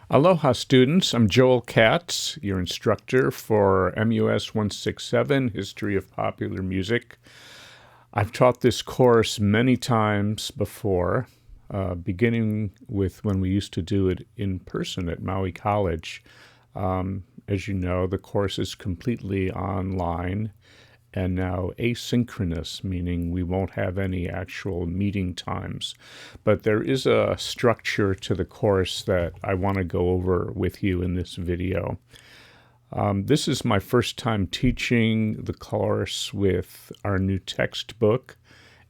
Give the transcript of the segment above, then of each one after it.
Aloha, students. I'm Joel Katz, your instructor for MUS 167, History of Popular Music. I've taught this course many times before, beginning with when we used to do it in person at Maui College. As you know, the course is completely online and now asynchronous, meaning we won't have any actual meeting times. But there is a structure to the course that I want to go over with you in this video. This is my first time teaching the course with our new textbook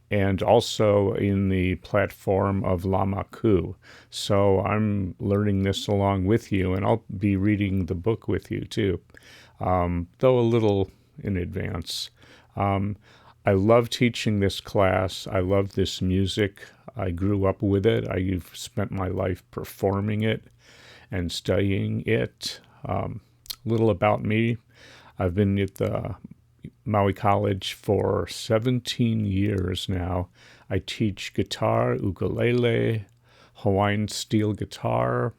and also in the platform of Lamaku. So I'm learning this along with you, and I'll be reading the book with you too, though a little in advance. I love teaching this class. I love this music. I grew up with it. I've spent my life performing it and studying it. Little about me. I've been at the Maui College for 17 years now. I teach guitar, ukulele, Hawaiian steel guitar,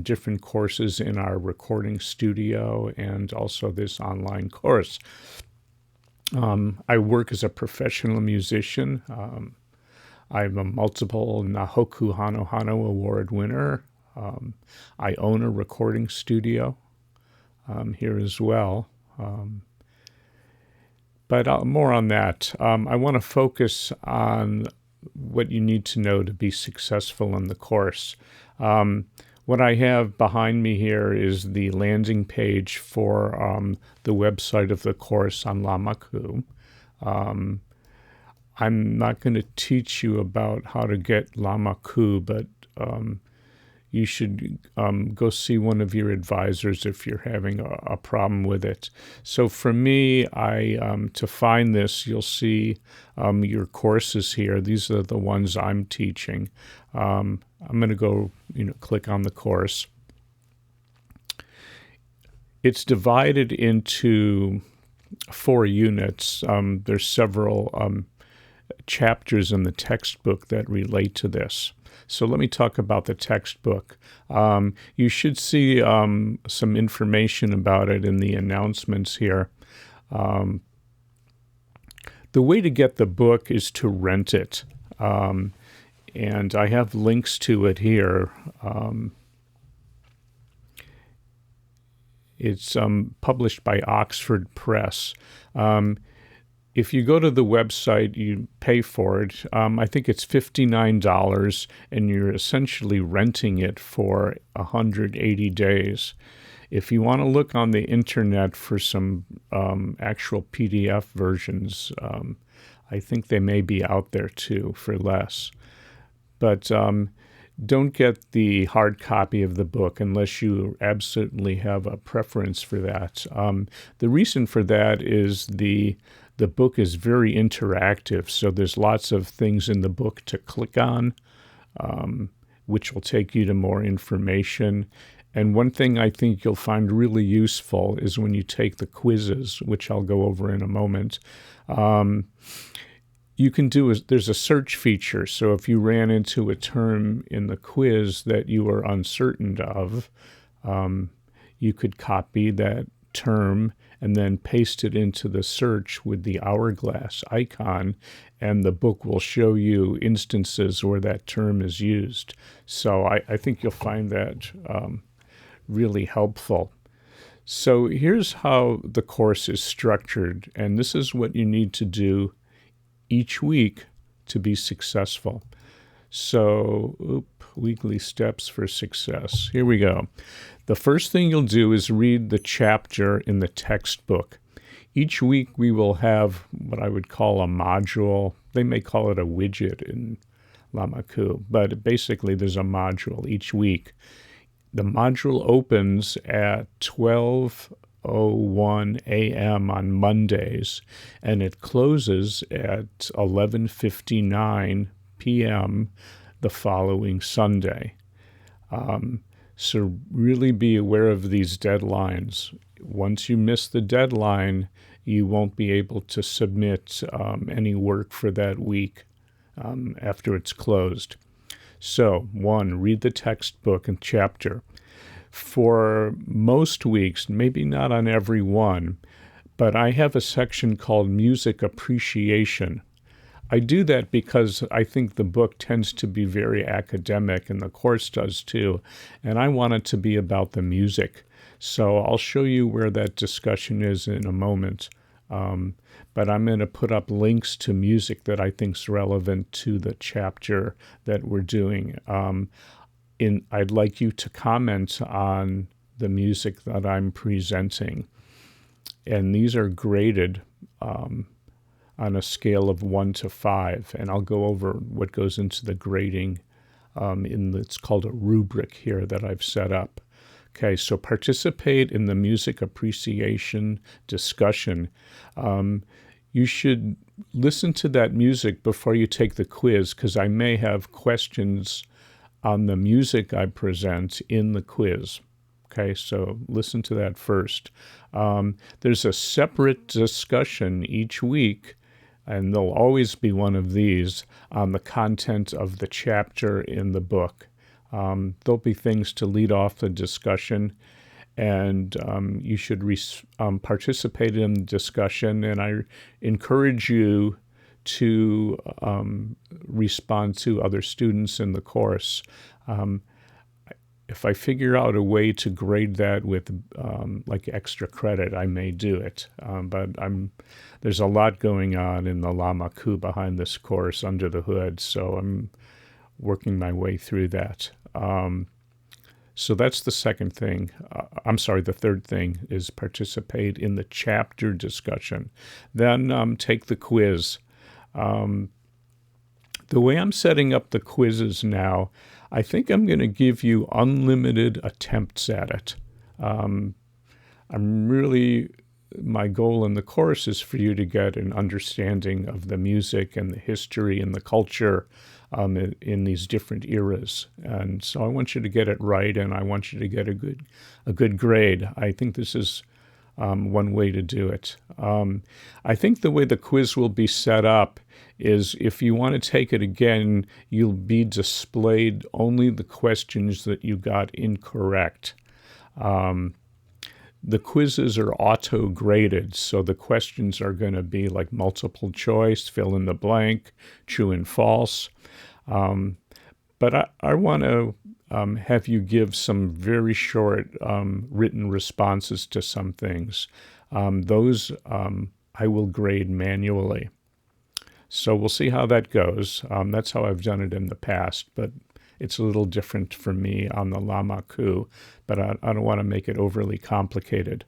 different courses in our recording studio, and also this online course. I work as a professional musician. I'm a multiple Nahoku Hano Hano Award winner. I own a recording studio here as well. But more on that. I want to focus on what you need to know to be successful in the course. What I have behind me here is the landing page for the website of the course on Lamaku. I'm not going to teach you about how to get Lamaku, but you should go see one of your advisors if you're having a problem with it. So for me, to find this, you'll see your courses here. These are the ones I'm teaching. I'm going to go, click on the course. It's divided into 4 units. There's several chapters in the textbook that relate to this. So let me talk about the textbook. You should see some information about it in the announcements here. The way to get the book is to rent it. And I have links to it here. It's published by Oxford Press. If you go to the website, you pay for it. I think it's $59, and you're essentially renting it for 180 days. If you want to look on the internet for some actual PDF versions, I think they may be out there too for less. But don't get the hard copy of the book unless you absolutely have a preference for that. The reason for that is the book is very interactive, so there's lots of things in the book to click on, which will take you to more information. And one thing I think you'll find really useful is when you take the quizzes, which I'll go over in a moment. You can there's a search feature, so if you ran into a term in the quiz that you were uncertain of, you could copy that term and then paste it into the search with the hourglass icon, and the book will show you instances where that term is used. So I think you'll find that really helpful. So here's how the course is structured, and this is what you need to do each week to be successful. So, weekly steps for success. Here we go. The first thing you'll do is read the chapter in the textbook. Each week we will have what I would call a module. They may call it a widget in Lamaku, but basically there's a module each week. The module opens at 12:01 a.m. on Mondays, and it closes at 11:59 p.m. the following Sunday. So really be aware of these deadlines. Once you miss the deadline, you won't be able to submit any work for that week after it's closed. So, 1, read the textbook and chapter. For most weeks, maybe not on every one, but I have a section called Music Appreciation. I do that because I think the book tends to be very academic, and the course does too, and I want it to be about the music. So I'll show you where that discussion is in a moment. But I'm going to put up links to music that I think is relevant to the chapter that we're doing. I'd like you to comment on the music that I'm presenting. And these are graded on a scale of 1 to 5. And I'll go over what goes into the grading it's called a rubric here that I've set up. Okay, so participate in the music appreciation discussion. You should listen to that music before you take the quiz, because I may have questions on the music I present in the quiz. Okay, so listen to that first. There's a separate discussion each week, and there'll always be one of these on the content of the chapter in the book. There'll be things to lead off the discussion, and you should participate in the discussion, and I encourage you to respond to other students in the course. If I figure out a way to grade that with like extra credit, I may do it. But there's a lot going on in the Lama Ku behind this course under the hood, so I'm working my way through that. So that's the second thing. The third thing is participate in the chapter discussion. Then take the quiz. The way I'm setting up the quizzes now, I think I'm going to give you unlimited attempts at it. My goal in the course is for you to get an understanding of the music and the history and the culture in these different eras. And so I want you to get it right, and I want you to get a good grade. I think this is one way to do it. I think the way the quiz will be set up is if you want to take it again, you'll be displayed only the questions that you got incorrect. The quizzes are auto-graded, so the questions are going to be like multiple choice, fill in the blank, true and false. But I want to have you give some very short written responses to some things. Those I will grade manually. So we'll see how that goes. That's how I've done it in the past, but it's a little different for me on the Lama Ku, but I don't want to make it overly complicated.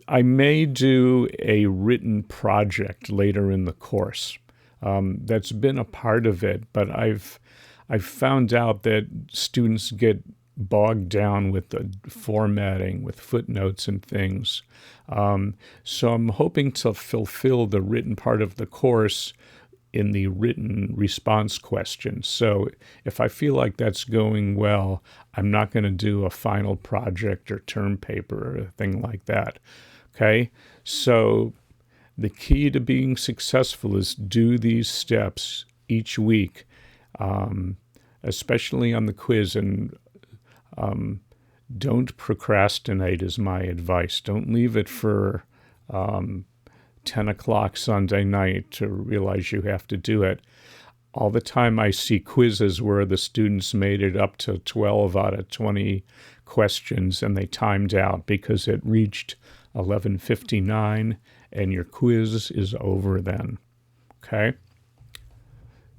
I may do a written project later in the course. That's been a part of it, but I've found out that students get bogged down with the formatting, with footnotes and things. So I'm hoping to fulfill the written part of the course in the written response questions. So if I feel like that's going well, I'm not going to do a final project or term paper or a thing like that. Okay? So the key to being successful is do these steps each week, especially on the quiz, and don't procrastinate is my advice. Don't leave it for 10 o'clock Sunday night to realize you have to do it. All the time I see quizzes where the students made it up to 12 out of 20 questions and they timed out because it reached 11:59 and your quiz is over then. Okay?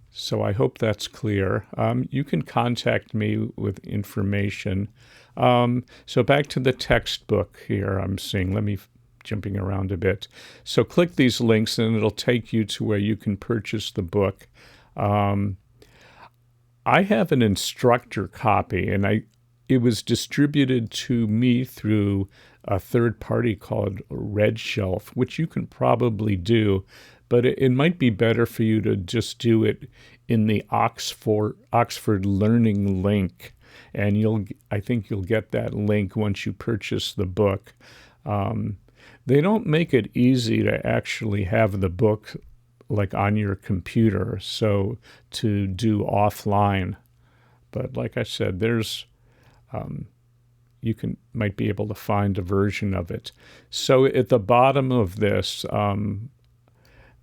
So I hope that's clear. You can contact me with information. So back to the textbook here I'm seeing. Let me jumping around a bit. So click these links and it'll take you to where you can purchase the book. I have an instructor copy, and it was distributed to me through a third party called Red Shelf, which you can probably do, but it might be better for you to just do it in the Oxford Learning link, and I think you'll get that link once you purchase the book. They don't make it easy to actually have the book like on your computer, so to do offline. But like I said, there's you might be able to find a version of it. So at the bottom of this,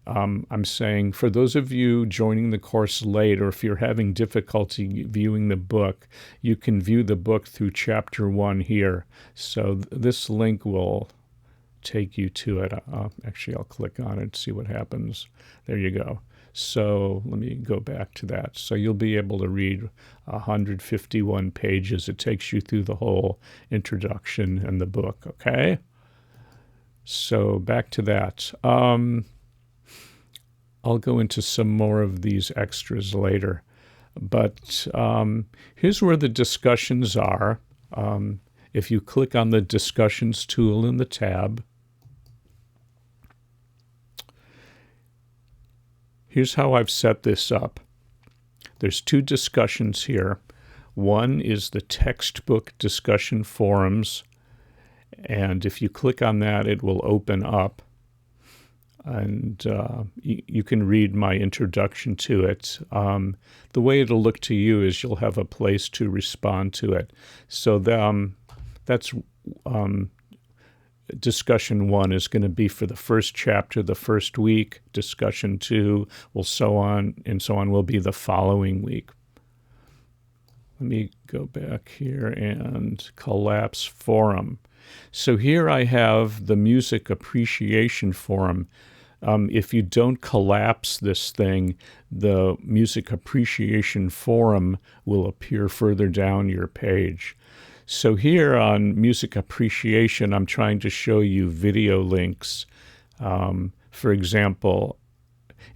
I'm saying for those of you joining the course late, or if you're having difficulty viewing the book, you can view the book through chapter 1 here. So this link will take you to it. Actually, I'll click on it and see what happens. There you go. So let me go back to that. So you'll be able to read 151 pages. It takes you through the whole introduction and the book, okay? So back to that. I'll go into some more of these extras later. But here's where the discussions are. If you click on the discussions tool in the tab, here's how I've set this up. There's 2 discussions here. One is the textbook discussion forums. And if you click on that, it will open up. And you can read my introduction to it. The way it'll look to you is you'll have a place to respond to it. So that's discussion 1 is going to be for the first chapter, the first week. Discussion 2 will so on will be the following week. Let me go back here and collapse forum. So here I have the Music Appreciation Forum. If you don't collapse this thing, the Music Appreciation Forum will appear further down your page. So here on Music Appreciation, I'm trying to show you video links. For example,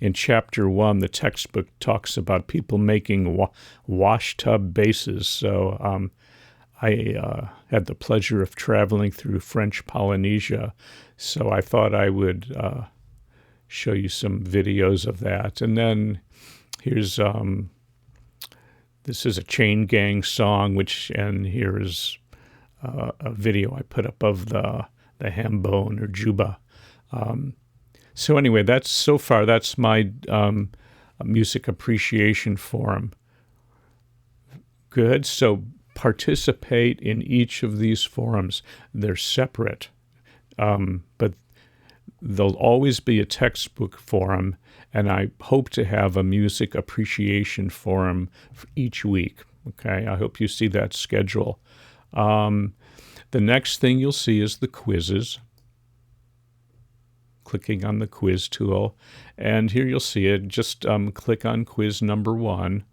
in Chapter 1, the textbook talks about people making wash tub basses. So I had the pleasure of traveling through French Polynesia, so I thought I would show you some videos of that. And then here's this is a Chain Gang song, and here is a video I put up of the hambone or juba. So anyway, that's my Music Appreciation Forum. Good. So participate in each of these forums. They're separate, but there'll always be a textbook forum, and I hope to have a Music Appreciation Forum for each week. Okay, I hope you see that schedule. The next thing you'll see is the quizzes. Clicking on the quiz tool, and here you'll see it. Just click on quiz number 1.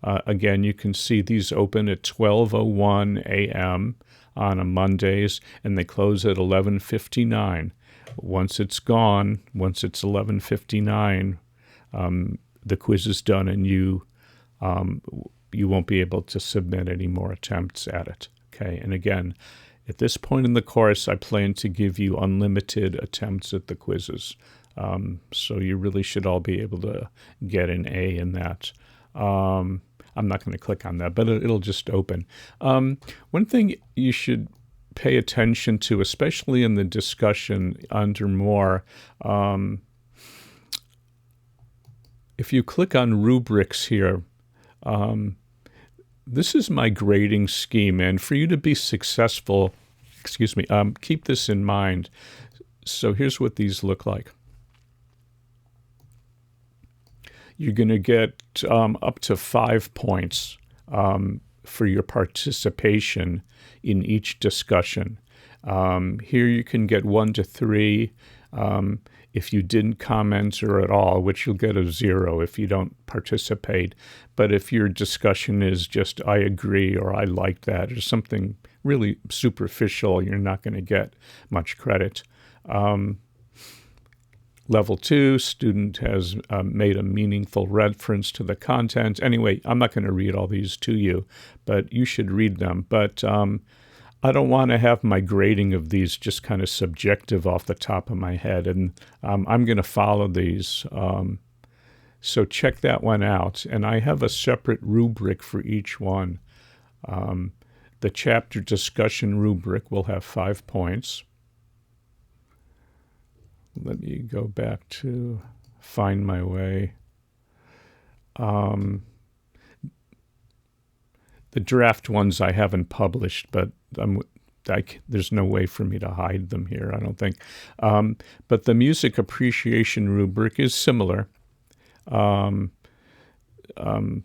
Again, you can see these open at 12:01 a.m. on a Mondays, and they close at 11:59. Once it's gone, once it's 11:59, the quiz is done, and you won't be able to submit any more attempts at it. Okay, and again, at this point in the course, I plan to give you unlimited attempts at the quizzes. So you really should all be able to get an A in that. I'm not going to click on that, but it'll just open. One thing you should pay attention to, especially in the discussion under more, if you click on rubrics here, this is my grading scheme, and for you to be successful, keep this in mind. So here's what these look like. You're going to get up to 5 points for your participation in each discussion. Here you can get 1 to 3 if you didn't comment or at all, which you'll get a 0 if you don't participate. But if your discussion is just, I agree, or I like that, or something really superficial, you're not going to get much credit. Level 2, student has made a meaningful reference to the content. Anyway, I'm not going to read all these to you, but you should read them. But I don't want to have my grading of these just kind of subjective off the top of my head, and I'm going to follow these. So check that one out. And I have a separate rubric for each one. The chapter discussion rubric will have 5 points. Let me go back to find my way. The draft ones I haven't published, but there's no way for me to hide them here, I don't think. But the music appreciation rubric is similar.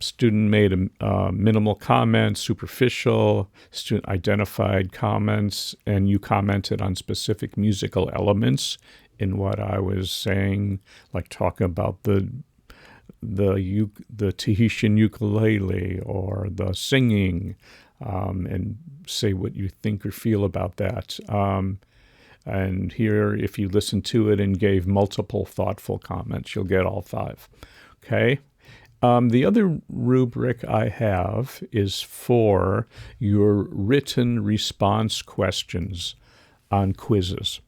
Student made a minimal comment, superficial, student identified comments, and you commented on specific musical elements in what I was saying, like talking about the Tahitian ukulele or the singing, and say what you think or feel about that. And here, if you listen to it and gave multiple thoughtful comments, you'll get all 5. Okay? The other rubric I have is for your written response questions on quizzes.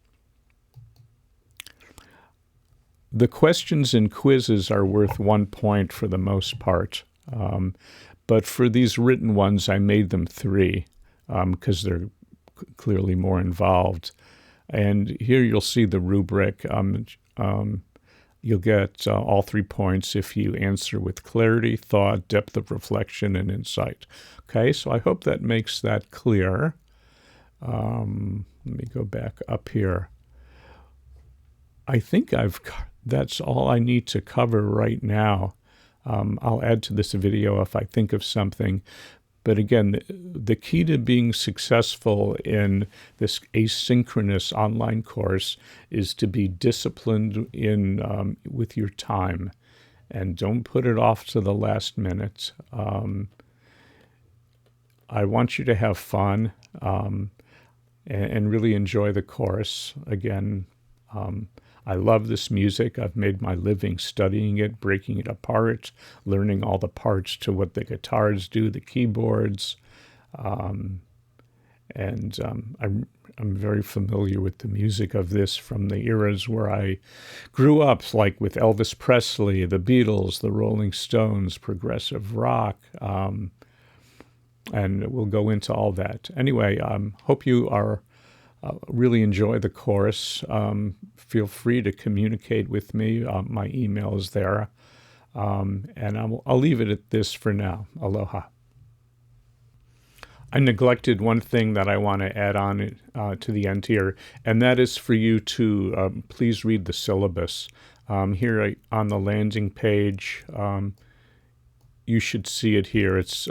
The questions in quizzes are worth 1 point for the most part. But for these written ones, I made them 3 because they're clearly more involved. And here you'll see the rubric. You'll get all 3 points if you answer with clarity, thought, depth of reflection, and insight. Okay, so I hope that makes that clear. Let me go back up here. I think that's all I need to cover right now. I'll add to this video if I think of something. But again, the key to being successful in this asynchronous online course is to be disciplined with your time, and don't put it off to the last minute. I want you to have fun and really enjoy the course. Again, I love this music. I've made my living studying it, breaking it apart, learning all the parts to what the guitars do, the keyboards. I'm very familiar with the music of this from the eras where I grew up, like with Elvis Presley, the Beatles, the Rolling Stones, progressive rock. And we'll go into all that. Anyway, hope you are really enjoy the course. Feel free to communicate with me. My email is there. And I'll leave it at this for now. Aloha. I neglected one thing that I want to add on to the end here, and that is for you to please read the syllabus. Here on the landing page, you should see it here. It's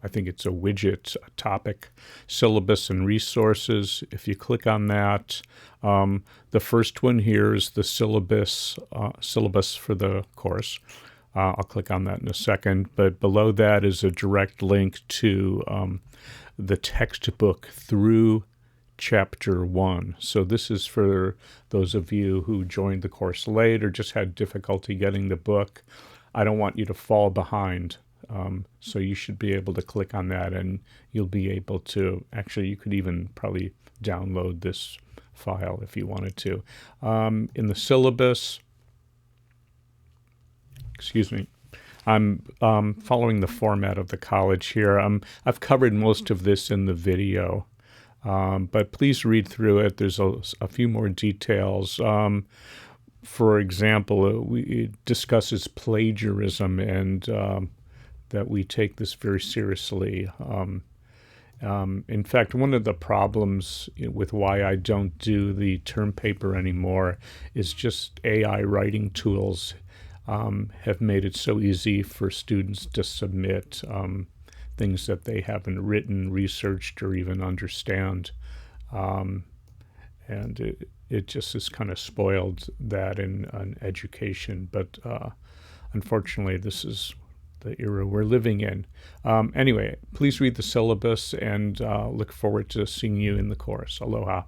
I think it's a widget, a topic, syllabus and resources. If you click on that, the first one here is the syllabus for the course. I'll click on that in a second. But below that is a direct link to the textbook through Chapter 1. So this is for those of you who joined the course late or just had difficulty getting the book. I don't want you to fall behind. So you should be able to click on that, and you'll be able to, actually, you could even probably download this file if you wanted to. In the syllabus, I'm following the format of the college here. I've covered most of this in the video, but please read through it. There's a few more details. For example, it discusses plagiarism and that we take this very seriously. In fact, one of the problems with why I don't do the term paper anymore is just AI writing tools have made it so easy for students to submit things that they haven't written, researched, or even understand. And it just has kind of spoiled that in education. But unfortunately, this is the era we're living in. Anyway, please read the syllabus and look forward to seeing you in the course. Aloha.